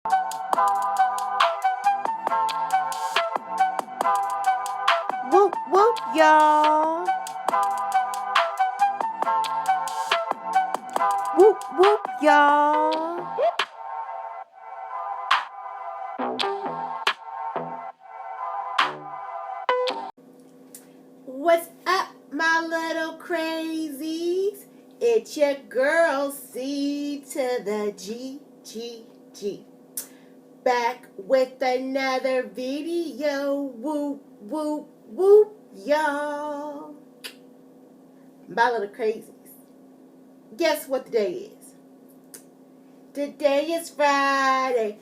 Whoop whoop, y'all. Whoop whoop, y'all. What's up, my little crazies? It's your girl C to the G. Back with another video. Whoop whoop whoop, y'all. My little crazies. Guess what today is? Today is Friday.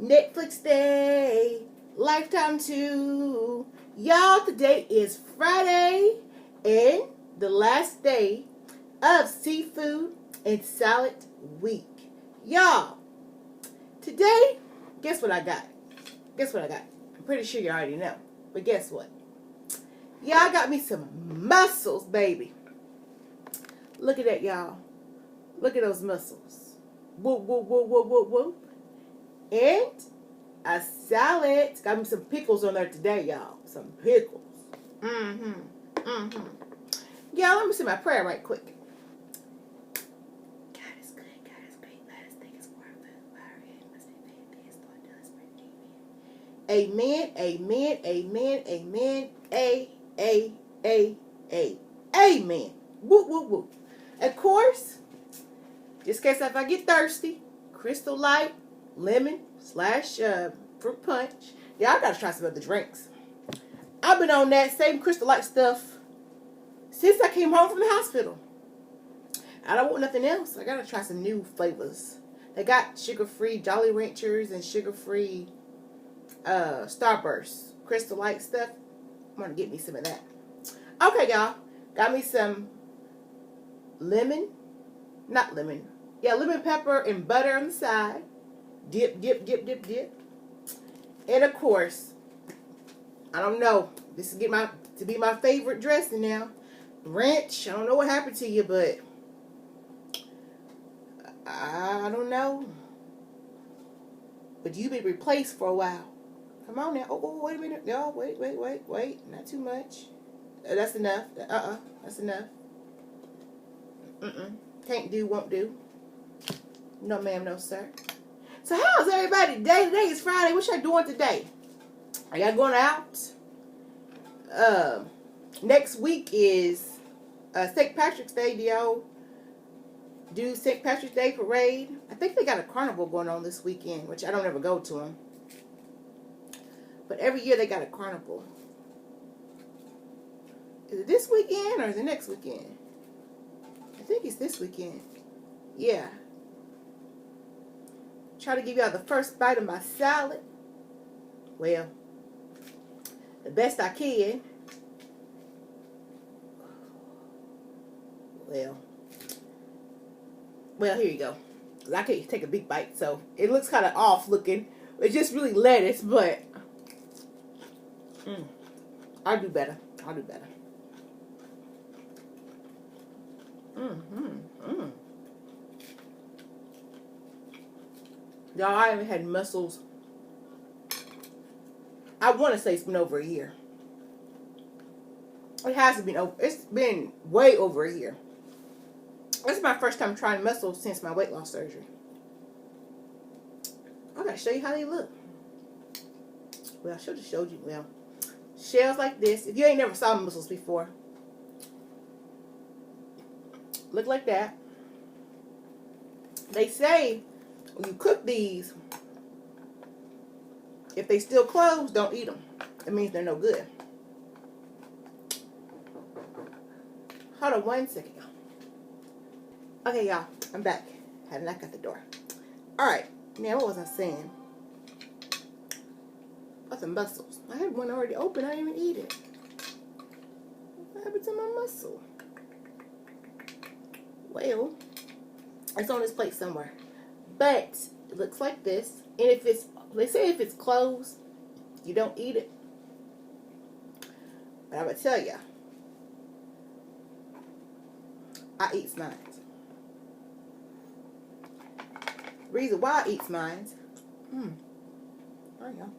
Netflix Day. Lifetime 2. Y'all, today is Friday and the last day of Seafood and Salad Week. Y'all, today, guess what I got? I'm pretty sure you already know. But guess what? Y'all got me some mussels, baby. Look at that, y'all. Look at those mussels. Whoop, whoop, whoop, whoop, whoop, whoop. And a salad. Got me some pickles on there today, y'all. Some pickles. Y'all, let me say my prayer right quick. God is good. God is great. Let us think it's more of the fire and must be faith. His Lord does bring amen. Amen. Whoop, whoop, whoop. Of course, just in case if I get thirsty, Crystal Light, lemon / fruit punch. Yeah, I gotta try some other drinks. I've been on that same Crystal Light stuff since I came home from the hospital. I don't want nothing else. I gotta try some new flavors. They got sugar-free Jolly Ranchers and sugar-free Starburst Crystal Light stuff. I'm gonna get me some of that. Okay, y'all. Got me some lemon pepper and butter on the side. Dip. And of course, I don't know. This is to be my favorite dressing now. Ranch. I don't know what happened to you, but I don't know. But you've been replaced for a while. Come on now. Oh, wait a minute. No, wait. Not too much. That's enough. That's enough. Can't do, won't do. No, ma'am, no, sir. So how's everybody today? Today is Friday. What y'all doing today? Are y'all going out? Next week is St. Patrick's Day. Do y'all do St. Patrick's Day parade? I think they got a carnival going on this weekend, which I don't ever go to them. But every year they got a carnival. Is it this weekend or is it next weekend? I think it's this weekend. Yeah. Try to give y'all the first bite of my salad. Well, the best I can. Well, here you go. I can't take a big bite, so it looks kind of off looking. It's just really lettuce, but I'll do better. Y'all, I haven't had mussels. I want to say it's been over a year. It hasn't been over. It's been way over a year. This is my first time trying mussels since my weight loss surgery. I gotta show you how they look. Well, I should have showed you. Well, shells like this. If you ain't never saw mussels before, look like that. They say when you cook these, if they still closed, don't eat them. It means they're no good. Hold on 1 second. Okay, y'all. I'm back. Had a knock at the door. Alright. Now, what was I saying? About the mussels. I had one already open. I didn't even eat it. What happened to my mussel? Well, it's on this plate somewhere. But it looks like this. And if it's, they say if it's closed, you don't eat it. But I'm going to tell you, I eat mine. reason why I eat mine. There you go.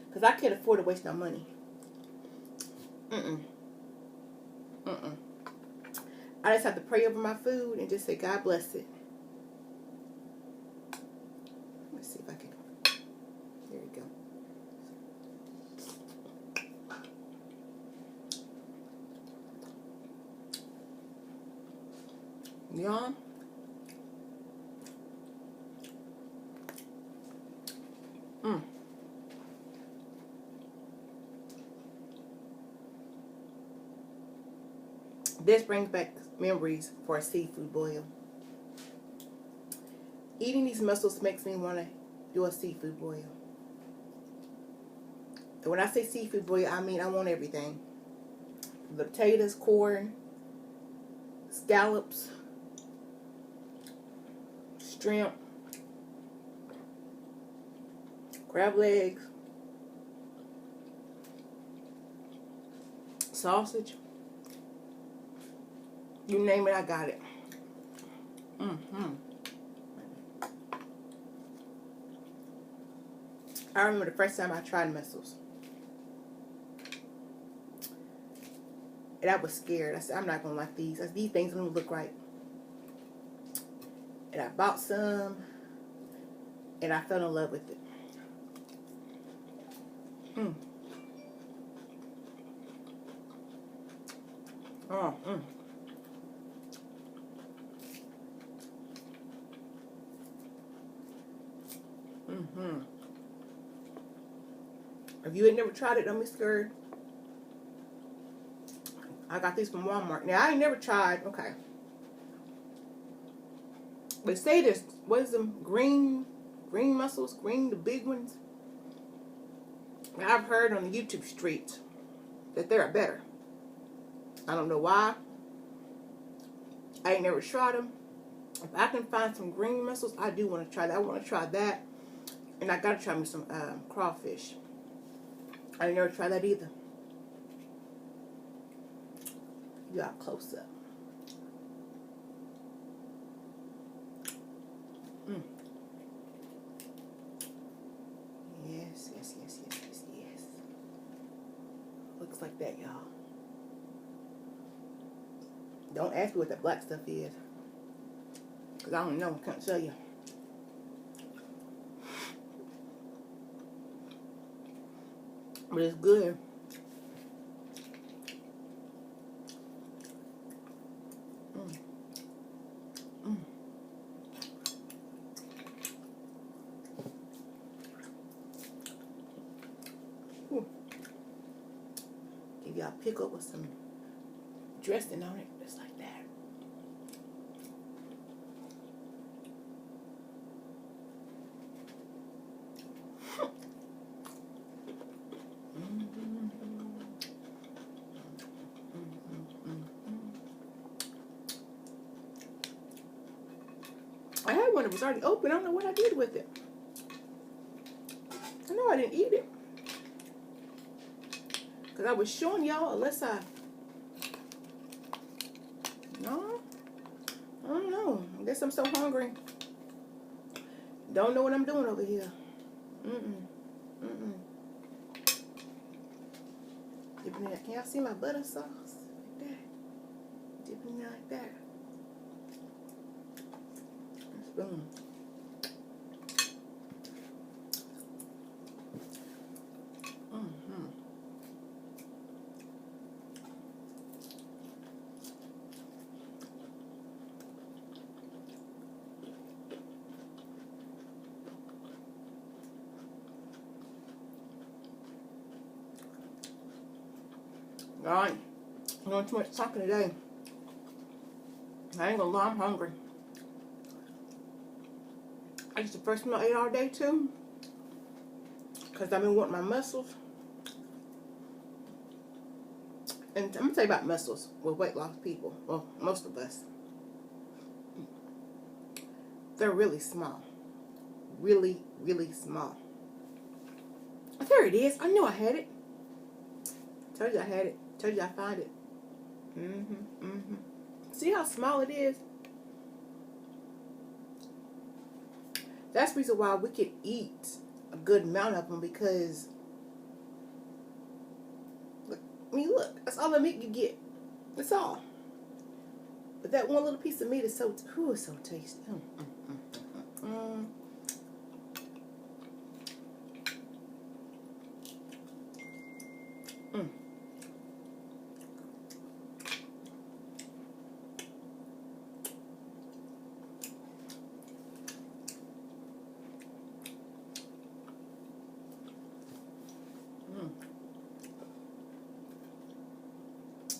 Because I can't afford to waste no money. I just have to pray over my food and just say, God bless it. Let's see if I can. There we go. Yum. This brings back memories for a seafood boil. Eating these mussels makes me want to do a seafood boil. And when I say seafood boil, I mean I want everything. The potatoes, corn, scallops, shrimp, crab legs, sausage. You name it, I got it. I remember the first time I tried mussels. And I was scared. I said, I'm not going to like these. I said, these things don't look right. And I bought some. And I fell in love with it. If you ain't never tried it, don't be scared. I got these from Walmart. Now, I ain't never tried. Okay. They say this. What is them? Green mussels? The big ones? I've heard on the YouTube streets that they're better. I don't know why. I ain't never tried them. If I can find some green mussels, I do want to try that. I want to try that. And I got to try me some crawfish. I ain't never tried that either. You got close up. Yes. Looks like that, y'all. Don't ask me what that black stuff is. Because I don't know. I can't tell you. But it's good. Give y'all a pickle with some dressing on it, just like that. I had one that was already open. I don't know what I did with it. I know I didn't eat it. Because I was showing y'all unless I... No. I don't know. I guess I'm so hungry. Don't know what I'm doing over here. Dipping it. Can y'all see my butter sauce? Like that. Dipping it like that. Spoon. Alright, I'm doing too much talking today. I ain't gonna lie, I'm hungry. It's the first meal I ate all day too. Because I've been wanting my mussels. And I'm gonna tell you about mussels with weight loss people. Well, most of us. They're really small. Really, really small. There it is. I knew I had it. Told you I had it. Told you I found it. See how small it is? That's the reason why we can eat a good amount of them, because look, that's all the meat you get. That's all. But that one little piece of meat is so, it's so tasty. Mm. Mm. Mm.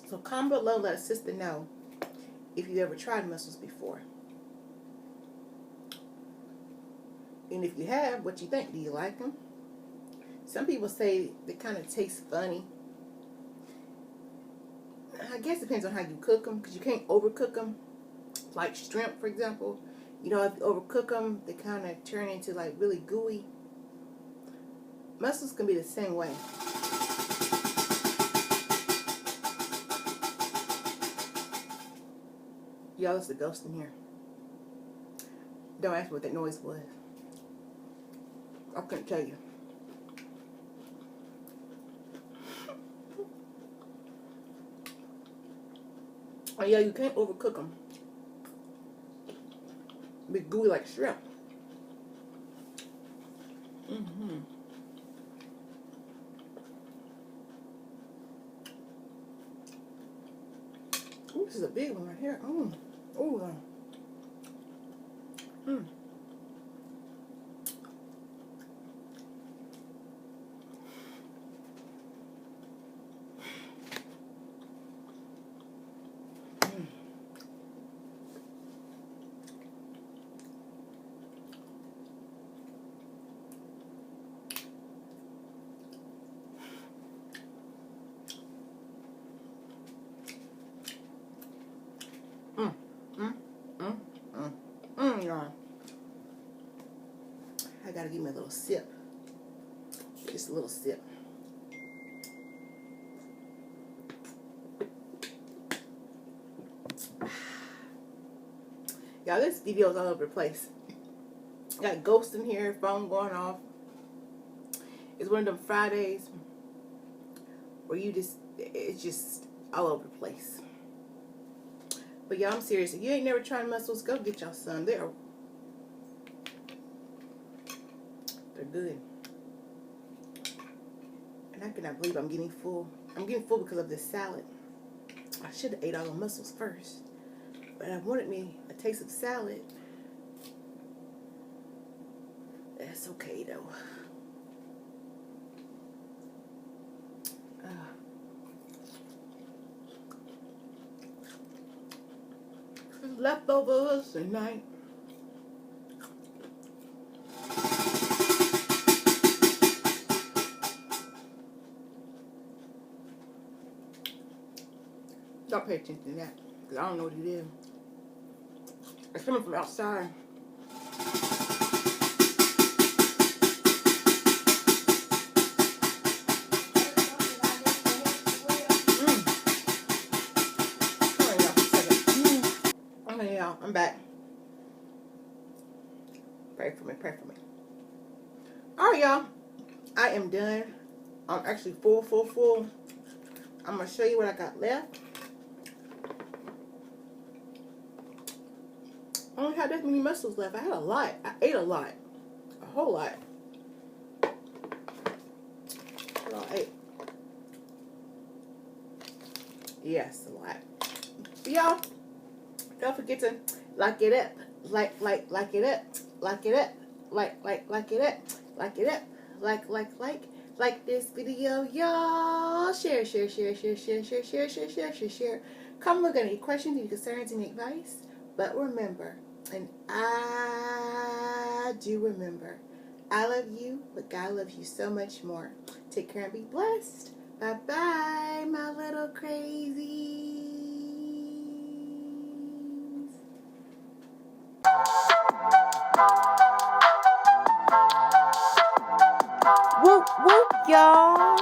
So comment below, let a sister know if you ever tried mussels before. And if you have, what you think? Do you like them? Some people say they kind of taste funny. I guess it depends on how you cook them, because you can't overcook them. Like shrimp, for example. You know, if you overcook them, they kind of turn into like really gooey. Mussels can be the same way. Y'all, there's a ghost in here. Don't ask me what that noise was. I couldn't tell you. Oh yeah, you can't overcook them. Be gooey like shrimp. Mm-hmm. Ooh, this is a big one right here. Mm. Ooh. Mm. Mm. Mm. Mm. Mm. Mm. Y'all. I gotta give me a little sip. Just a little sip. Y'all, this video is all over the place. Got ghosts in here, phone going off. It's one of them Fridays where it's just all over the place. But y'all, I'm serious. If you ain't never tried mussels, go get y'all some. They're good. And I cannot believe I'm getting full. I'm getting full because of this salad. I should have ate all the mussels first. But I wanted me a taste of salad. That's okay though. Leftovers tonight. Don't pay attention to that, because I don't know what it is. It's coming from outside. Okay, y'all, I'm back. Pray for me, pray for me. Alright, y'all. I am done. I'm actually full. I'm going to show you what I got left. I only had that many mussels left. I had a lot. I ate a lot. A whole lot. What I ate. Yes, a lot. But y'all, don't forget to like it up. Like it up. Like it up. Like it up. Like it up. Like this video, y'all. Share. Come look at any questions, any concerns, any advice. But remember, and I do remember, I love you, but God loves you so much more. Take care and be blessed. Bye-bye, my little crazies. Whoop, whoop, y'all.